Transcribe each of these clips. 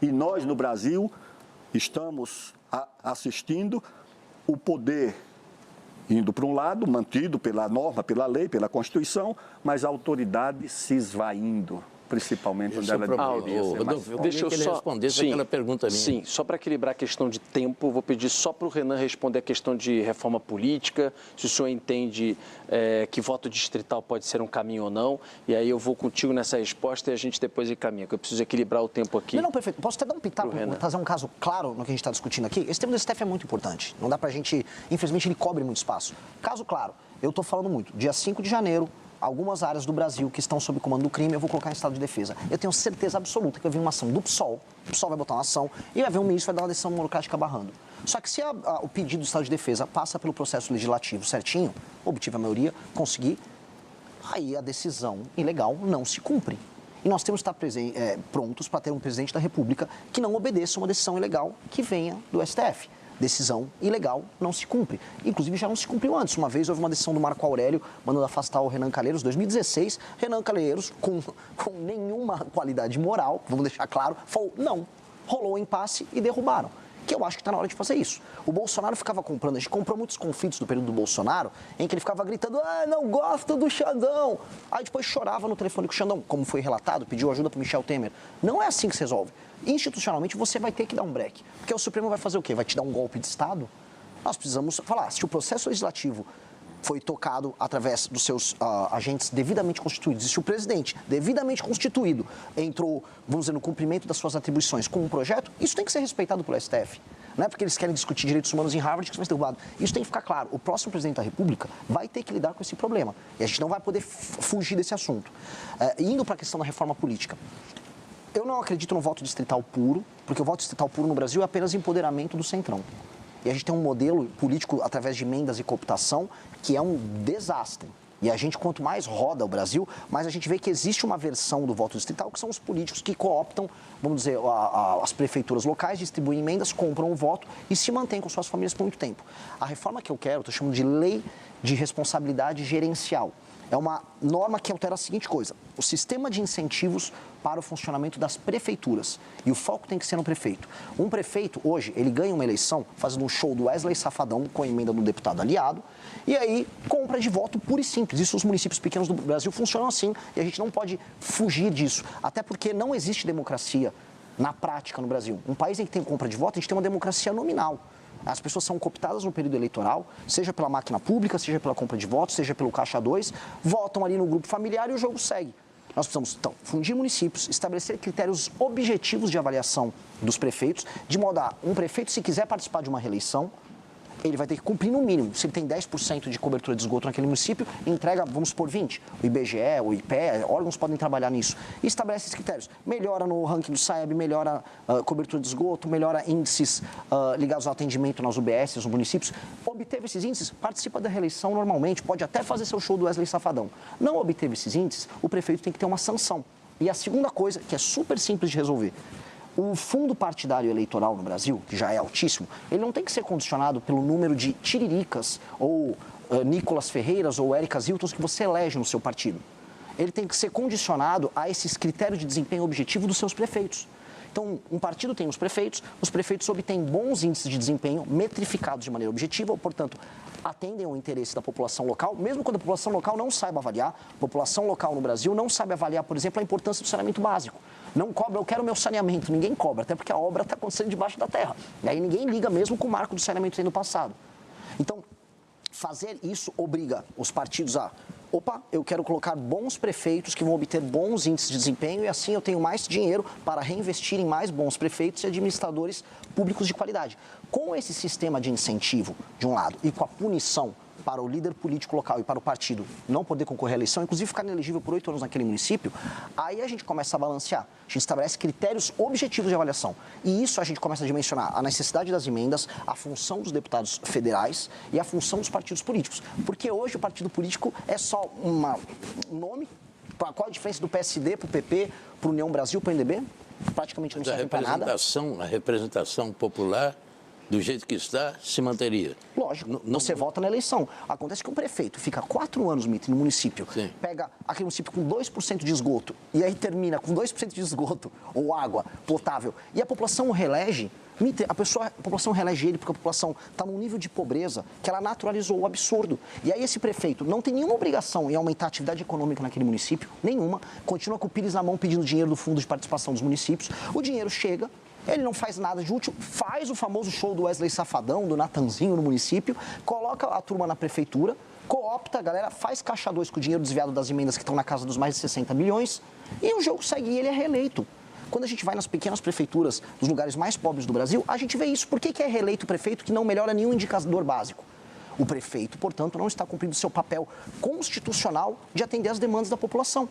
E nós, no Brasil, estamos assistindo o poder indo para um lado, mantido pela norma, pela lei, pela Constituição, mas a autoridade se esvaindo, principalmente onde ela deveria ser mais forte. Deixa eu só respondesse aquela pergunta minha. Sim, só para equilibrar a questão de tempo, vou pedir só para o Renan responder a questão de reforma política, se o senhor entende que voto distrital pode ser um caminho ou não, e aí eu vou contigo nessa resposta e a gente depois encaminha, que eu preciso equilibrar o tempo aqui. Não, perfeito. Posso até dar um pitaco, trazer um caso claro no que a gente está discutindo aqui? Esse tema do STF é muito importante. Não dá para a gente, infelizmente, ele cobre muito espaço. Caso claro, eu estou falando muito, dia 5 de janeiro, algumas áreas do Brasil que estão sob comando do crime, eu vou colocar em estado de defesa. Eu tenho certeza absoluta que vai vir uma ação do PSOL, o PSOL vai botar uma ação e vai vir um ministro, vai dar uma decisão monocrática barrando. Só que se o pedido do estado de defesa passa pelo processo legislativo certinho, obtive a maioria, conseguir, aí a decisão ilegal não se cumpre. E nós temos que estar prontos para ter um presidente da República que não obedeça uma decisão ilegal que venha do STF. Decisão ilegal não se cumpre. Inclusive, já não se cumpriu antes. Uma vez houve uma decisão do Marco Aurélio mandando afastar o Renan Calheiros, 2016. Renan Calheiros, com nenhuma qualidade moral, vamos deixar claro, falou não. Rolou um impasse e derrubaram. Que eu acho que está na hora de fazer isso. O Bolsonaro ficava comprando, a gente comprou muitos conflitos do período do Bolsonaro, em que ele ficava gritando, não gosto do Xandão. Aí depois chorava no telefone com o Xandão, como foi relatado, pediu ajuda para o Michel Temer. Não é assim que se resolve. Institucionalmente, você vai ter que dar um break. Porque o Supremo vai fazer o quê? Vai te dar um golpe de Estado? Nós precisamos falar, se o processo legislativo foi tocado através dos seus agentes devidamente constituídos, e se o presidente, devidamente constituído, entrou, vamos dizer, no cumprimento das suas atribuições com um projeto, isso tem que ser respeitado pelo STF. Não é porque eles querem discutir direitos humanos em Harvard que isso vai ser derrubado. Isso tem que ficar claro. O próximo presidente da República vai ter que lidar com esse problema. E a gente não vai poder fugir desse assunto. Indo para a questão da reforma política. Eu não acredito no voto distrital puro, porque o voto distrital puro no Brasil é apenas empoderamento do centrão. E a gente tem um modelo político através de emendas e cooptação que é um desastre. E a gente, quanto mais roda o Brasil, mais a gente vê que existe uma versão do voto distrital, que são os políticos que cooptam, vamos dizer, as prefeituras locais, distribuem emendas, compram o voto e se mantêm com suas famílias por muito tempo. A reforma que eu quero, eu estou chamando de lei de responsabilidade gerencial. É uma norma que altera a seguinte coisa: o sistema de incentivos para o funcionamento das prefeituras. E o foco tem que ser no prefeito. Um prefeito, hoje, ele ganha uma eleição fazendo um show do Wesley Safadão com a emenda do deputado aliado, e aí compra de voto puro e simples. Isso os municípios pequenos do Brasil funcionam assim, e a gente não pode fugir disso. Até porque não existe democracia na prática no Brasil. Um país em que tem compra de voto, a gente tem uma democracia nominal. As pessoas são cooptadas no período eleitoral, seja pela máquina pública, seja pela compra de votos, seja pelo Caixa 2, votam ali no grupo familiar e o jogo segue. Nós precisamos, então, fundir municípios, estabelecer critérios objetivos de avaliação dos prefeitos, de modo a um prefeito, se quiser participar de uma reeleição, ele vai ter que cumprir no mínimo. Se ele tem 10% de cobertura de esgoto naquele município, entrega, vamos supor, 20%. O IBGE, o IPE, órgãos podem trabalhar nisso. E estabelece esses critérios. Melhora no ranking do SAEB, melhora a cobertura de esgoto, melhora índices ligados ao atendimento nas UBS, nos municípios. Obteve esses índices, participa da reeleição normalmente, pode até fazer seu show do Wesley Safadão. Não obteve esses índices, o prefeito tem que ter uma sanção. E a segunda coisa, que é super simples de resolver, o fundo partidário eleitoral no Brasil, que já é altíssimo, ele não tem que ser condicionado pelo número de tiriricas ou Nicolas Ferreiras ou Érica Hiltons que você elege no seu partido. Ele tem que ser condicionado a esses critérios de desempenho objetivo dos seus prefeitos. Então, um partido tem os prefeitos obtêm bons índices de desempenho, metrificados de maneira objetiva, portanto, atendem ao interesse da população local, mesmo quando a população local não saiba avaliar. A população local no Brasil não sabe avaliar, por exemplo, a importância do saneamento básico. Não cobra, eu quero meu saneamento, ninguém cobra, até porque a obra está acontecendo debaixo da terra. E aí ninguém liga mesmo com o marco do saneamento sendo passado. Então, fazer isso obriga os partidos a... Opa, eu quero colocar bons prefeitos que vão obter bons índices de desempenho e assim eu tenho mais dinheiro para reinvestir em mais bons prefeitos e administradores públicos de qualidade. Com esse sistema de incentivo, de um lado, e com a punição para o líder político local e para o partido não poder concorrer à eleição, inclusive ficar inelegível por 8 anos naquele município, aí a gente começa a balancear. A gente estabelece critérios objetivos de avaliação. E isso a gente começa a dimensionar a necessidade das emendas, a função dos deputados federais e a função dos partidos políticos. Porque hoje o partido político é só um nome. Qual a diferença do PSD para o PP, para o União Brasil, para o MDB? Praticamente não serve para nada. A representação popular do jeito que está, se manteria. Lógico, você vota na eleição. Acontece que o prefeito fica 4 anos, Mitre, no município, Sim. pega aquele município com 2% de esgoto, e aí termina com 2% de esgoto, ou água potável, e a população o reelege. Mitre, a população reelege ele porque a população está num nível de pobreza que ela naturalizou o absurdo. E aí esse prefeito não tem nenhuma obrigação em aumentar a atividade econômica naquele município, nenhuma, continua com o pires na mão pedindo dinheiro do fundo de participação dos municípios, o dinheiro chega, ele não faz nada de útil, faz o famoso show do Wesley Safadão, do Natanzinho no município, coloca a turma na prefeitura, coopta a galera, faz caixa 2 com o dinheiro desviado das emendas que estão na casa dos mais de 60 milhões, e o jogo segue e ele é reeleito. Quando a gente vai nas pequenas prefeituras dos lugares mais pobres do Brasil, a gente vê isso. Por que é reeleito o prefeito que não melhora nenhum indicador básico? O prefeito, portanto, não está cumprindo seu papel constitucional de atender às demandas da população.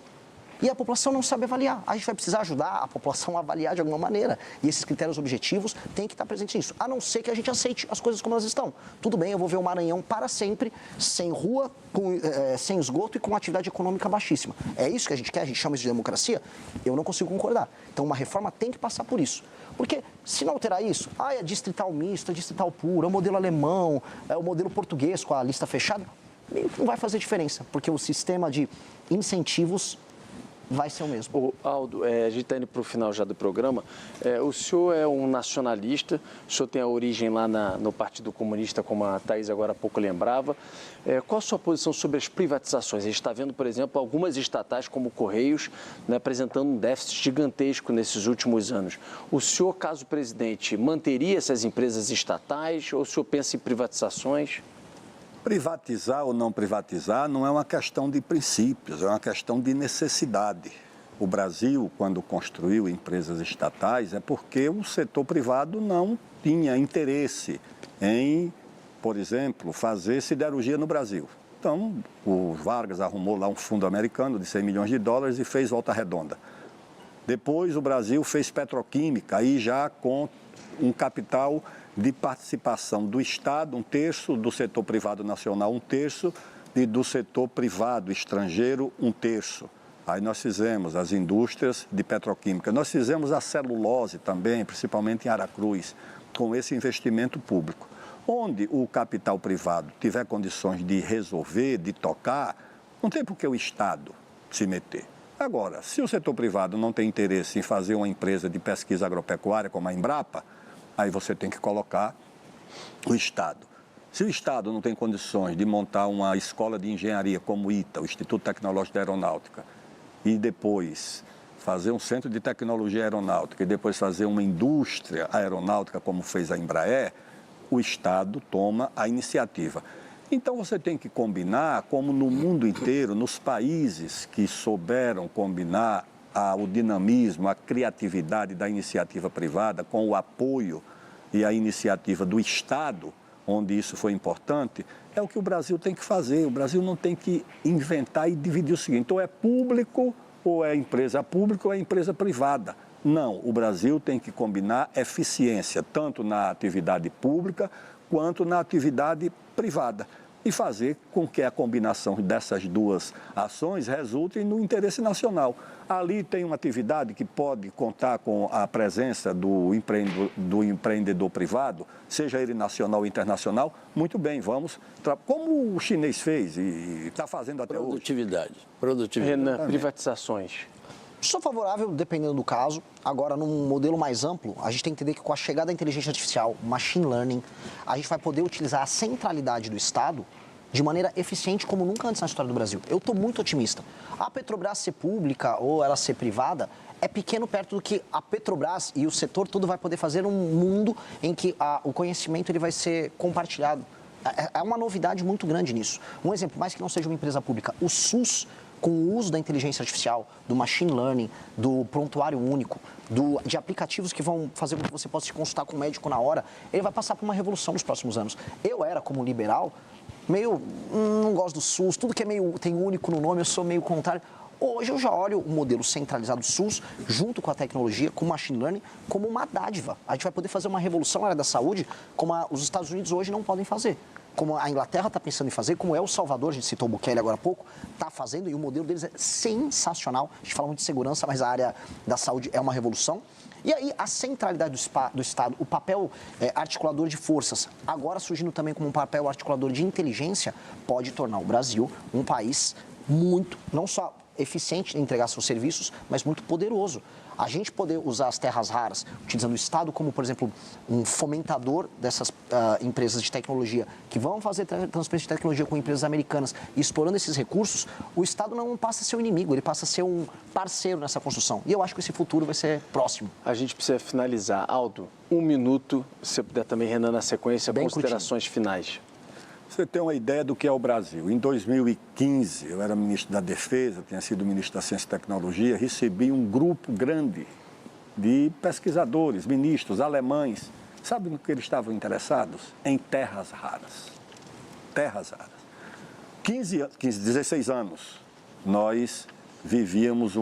E a população não sabe avaliar. A gente vai precisar ajudar a população a avaliar de alguma maneira. E esses critérios objetivos têm que estar presentes nisso. A não ser que a gente aceite as coisas como elas estão. Tudo bem, eu vou ver o Maranhão para sempre, sem rua, sem esgoto e com atividade econômica baixíssima. É isso que a gente quer? A gente chama isso de democracia? Eu não consigo concordar. Então, uma reforma tem que passar por isso. Porque, se não alterar isso, é distrital misto, é distrital puro, é o modelo alemão, é o modelo português com a lista fechada, não vai fazer diferença. Porque o sistema de incentivos vai ser o mesmo. Aldo, a gente está indo para o final já do programa. O senhor é um nacionalista, o senhor tem a origem lá no Partido Comunista, como a Thaís agora há pouco lembrava. Qual a sua posição sobre as privatizações? A gente está vendo, por exemplo, algumas estatais como Correios, né, apresentando um déficit gigantesco nesses últimos anos. O senhor, caso presidente, manteria essas empresas estatais ou o senhor pensa em privatizações? Privatizar ou não privatizar não é uma questão de princípios, é uma questão de necessidade. O Brasil, quando construiu empresas estatais, é porque o setor privado não tinha interesse em, por exemplo, fazer siderurgia no Brasil. Então, o Vargas arrumou lá um fundo americano de 100 milhões de dólares e fez Volta Redonda. Depois, o Brasil fez petroquímica, aí já com um capital de participação do Estado, 1/3, do setor privado nacional, 1/3, e do setor privado estrangeiro, 1/3. Aí nós fizemos as indústrias de petroquímica. Nós fizemos a celulose também, principalmente em Aracruz, com esse investimento público. Onde o capital privado tiver condições de resolver, de tocar, não tem por que o Estado se meter. Agora, se o setor privado não tem interesse em fazer uma empresa de pesquisa agropecuária como a Embrapa, aí você tem que colocar o Estado. Se o Estado não tem condições de montar uma escola de engenharia como o ITA, o Instituto Tecnológico da Aeronáutica, e depois fazer um centro de tecnologia aeronáutica e depois fazer uma indústria aeronáutica como fez a Embraer, o Estado toma a iniciativa. Então você tem que combinar, como no mundo inteiro, nos países que souberam combinar o dinamismo, a criatividade da iniciativa privada com o apoio e a iniciativa do Estado, onde isso foi importante, é o que o Brasil tem que fazer. O Brasil não tem que inventar e dividir o seguinte, ou é público, ou é empresa pública, ou é empresa privada. Não, o Brasil tem que combinar eficiência, tanto na atividade pública quanto na atividade privada. E fazer com que a combinação dessas duas ações resulte no interesse nacional. Ali tem uma atividade que pode contar com a presença do empreendedor privado, seja ele nacional ou internacional, muito bem, vamos, como o chinês fez e está fazendo até hoje. Produtividade. Renan, privatizações. Sou favorável, dependendo do caso. Agora, num modelo mais amplo, a gente tem que entender que com a chegada da inteligência artificial, machine learning, a gente vai poder utilizar a centralidade do Estado de maneira eficiente como nunca antes na história do Brasil. Eu estou muito otimista. A Petrobras ser pública ou ela ser privada é pequeno perto do que a Petrobras e o setor todo vai poder fazer num mundo em que o conhecimento ele vai ser compartilhado. É uma novidade muito grande nisso. Um exemplo, mais que não seja uma empresa pública, o SUS, com o uso da inteligência artificial, do machine learning, do prontuário único, de aplicativos que vão fazer com que você possa se consultar com o médico na hora, ele vai passar por uma revolução nos próximos anos. Eu era, como liberal, não gosto do SUS, tudo que tem único no nome, eu sou meio contrário. Hoje eu já olho o modelo centralizado do SUS, junto com a tecnologia, com o machine learning, como uma dádiva. A gente vai poder fazer uma revolução na área da saúde, como os Estados Unidos hoje não podem fazer. Como a Inglaterra está pensando em fazer, como El Salvador, a gente citou o Bukele agora há pouco, está fazendo, e o modelo deles é sensacional. A gente fala muito de segurança, mas a área da saúde é uma revolução. E aí, a centralidade do Estado, o papel articulador de forças, agora surgindo também como um papel articulador de inteligência, pode tornar o Brasil um país muito, não só eficiente em entregar seus serviços, mas muito poderoso. A gente poder usar as terras raras, utilizando o Estado como, por exemplo, um fomentador dessas empresas de tecnologia que vão fazer transferência de tecnologia com empresas americanas e explorando esses recursos, o Estado não passa a ser um inimigo, ele passa a ser um parceiro nessa construção. E eu acho que esse futuro vai ser próximo. A gente precisa finalizar. Aldo, 1 minuto, se você puder também, Renan, na sequência, bem considerações finais. Você tem uma ideia do que é o Brasil. Em 2015, eu era ministro da Defesa, tinha sido ministro da Ciência e Tecnologia, recebi um grupo grande de pesquisadores, ministros, alemães. Sabe no que eles estavam interessados? Em terras raras. Terras raras. 16 anos, nós vivíamos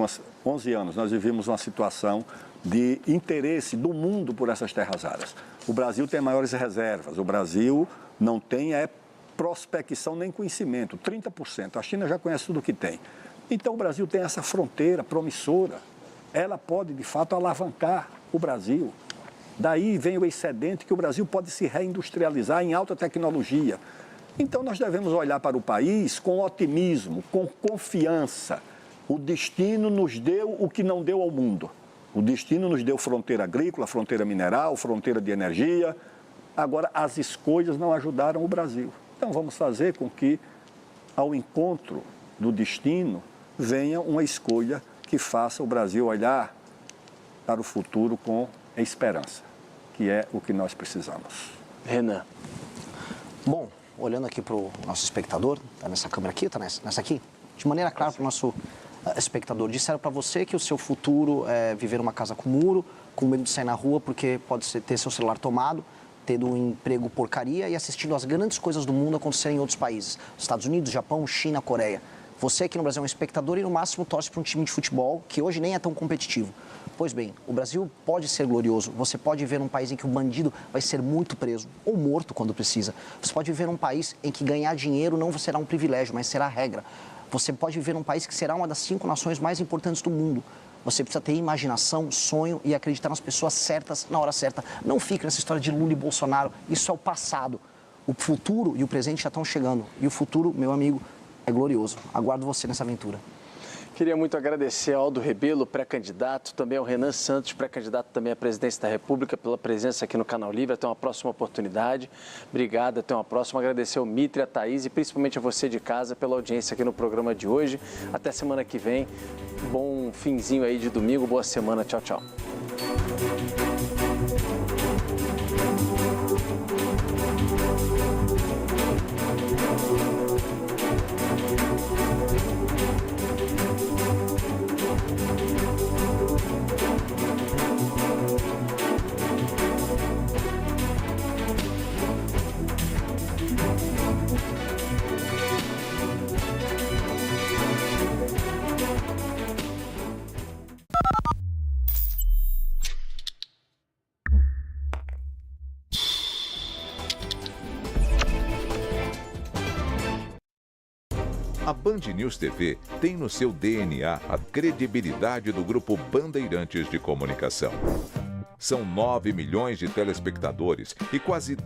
11 anos, nós vivíamos uma situação de interesse do mundo por essas terras raras. O Brasil tem maiores reservas, o Brasil não tem prospecção nem conhecimento, 30%. A China já conhece tudo o que tem. Então o Brasil tem essa fronteira promissora. Ela pode, de fato, alavancar o Brasil. Daí vem o excedente que o Brasil pode se reindustrializar em alta tecnologia. Então nós devemos olhar para o país com otimismo, com confiança. O destino nos deu o que não deu ao mundo. O destino nos deu fronteira agrícola, fronteira mineral, fronteira de energia. Agora, as escolhas não ajudaram o Brasil. Então, vamos fazer com que, ao encontro do destino, venha uma escolha que faça o Brasil olhar para o futuro com esperança, que é o que nós precisamos. Renan. Bom, olhando aqui para o nosso espectador, está nessa câmera aqui, está nessa aqui, de maneira clara para o nosso espectador, disseram para você que o seu futuro é viver numa casa com muro, com medo de sair na rua porque pode ter seu celular tomado, tendo um emprego porcaria e assistindo às grandes coisas do mundo acontecerem em outros países. Estados Unidos, Japão, China, Coreia. Você aqui no Brasil é um espectador e no máximo torce para um time de futebol que hoje nem é tão competitivo. Pois bem, o Brasil pode ser glorioso. Você pode viver num país em que o bandido vai ser muito preso ou morto quando precisa. Você pode viver num país em que ganhar dinheiro não será um privilégio, mas será a regra. Você pode viver num país que será uma das 5 nações mais importantes do mundo. Você precisa ter imaginação, sonho e acreditar nas pessoas certas na hora certa. Não fique nessa história de Lula e Bolsonaro. Isso é o passado. O futuro e o presente já estão chegando. E o futuro, meu amigo, é glorioso. Aguardo você nessa aventura. Queria muito agradecer ao Aldo Rebelo, pré-candidato, também ao Renan Santos, pré-candidato também à presidência da República, pela presença aqui no Canal Livre. Até uma próxima oportunidade. Obrigado, até uma próxima. Agradecer ao Mitre, a Thaís e principalmente a você de casa pela audiência aqui no programa de hoje. Até semana que vem. Bom finzinho aí de domingo, boa semana. Tchau, tchau. A Band News TV tem no seu DNA a credibilidade do Grupo Bandeirantes de Comunicação. São 9 milhões de telespectadores e quase